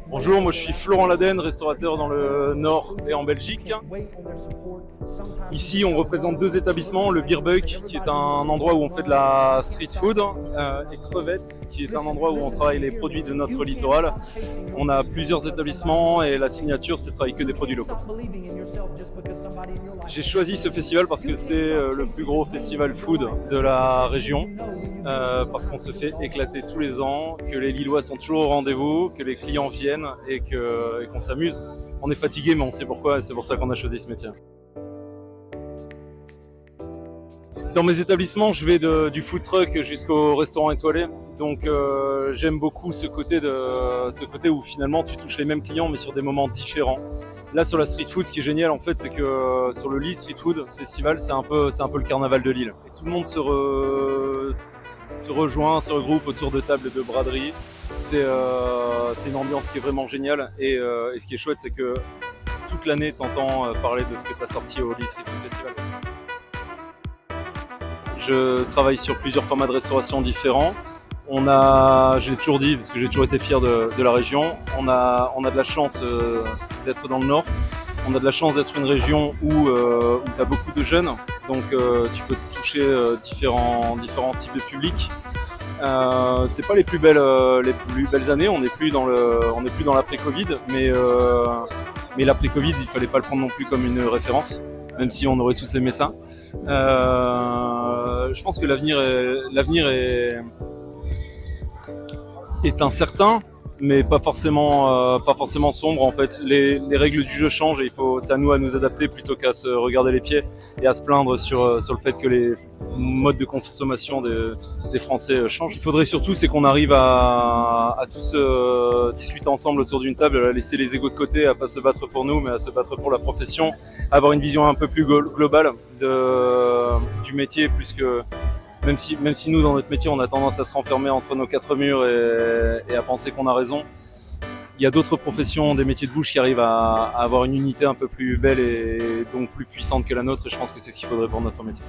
Bonjour, moi je suis Florent Laden, restaurateur dans le Nord et en Belgique. Ici on représente deux établissements, le Beerbuik qui est un endroit où on fait de la street food et Crevette qui est un endroit où on travaille les produits de notre littoral. On a plusieurs établissements et la signature c'est de travailler que des produits locaux. J'ai choisi ce festival parce que c'est le plus gros festival food de la région. Parce qu'on se fait éclater tous les ans, que les Lillois sont toujours au rendez-vous, que les clients viennent et qu'on s'amuse. On est fatigué mais on sait pourquoi et c'est pour ça qu'on a choisi ce métier. Dans mes établissements, je vais du food truck jusqu'au restaurant étoilé. Donc j'aime beaucoup ce côté où finalement tu touches les mêmes clients mais sur des moments différents. Là sur la street food, ce qui est génial en fait, c'est que sur le Lille Street Food Festival, c'est un peu le carnaval de Lille. Et tout le monde se rejoint, se regroupe autour de tables de braderie. C'est une ambiance qui est vraiment géniale et ce qui est chouette, c'est que toute l'année t'entends parler de ce que tu as sorti au Lille Street Food Festival. Je travaille sur plusieurs formats de restauration différents. Je l'ai toujours dit, parce que j'ai toujours été fier de la région, on a de la chance d'être dans le Nord. On a de la chance d'être une région où tu as beaucoup de jeunes, donc tu peux toucher différents types de publics. C'est pas les plus belles années, on n'est plus dans l'après-Covid, mais l'après-Covid, il fallait pas le prendre non plus comme une référence, même si on aurait tous aimé ça. Je pense que l'avenir est incertain, mais pas forcément sombre en fait. Les règles du jeu changent et c'est à nous adapter plutôt qu'à se regarder les pieds et à se plaindre sur le fait que les modes de consommation des Français changent. Il faudrait surtout c'est qu'on arrive à tous discuter ensemble autour d'une table, à laisser les égos de côté, à pas se battre pour nous mais à se battre pour la profession, à avoir une vision un peu plus globale du métier plus que même si nous, dans notre métier, on a tendance à se renfermer entre nos quatre murs et à penser qu'on a raison, il y a d'autres professions, des métiers de bouche qui arrivent à avoir une unité un peu plus belle et donc plus puissante que la nôtre. Et je pense que c'est ce qu'il faudrait pour notre métier.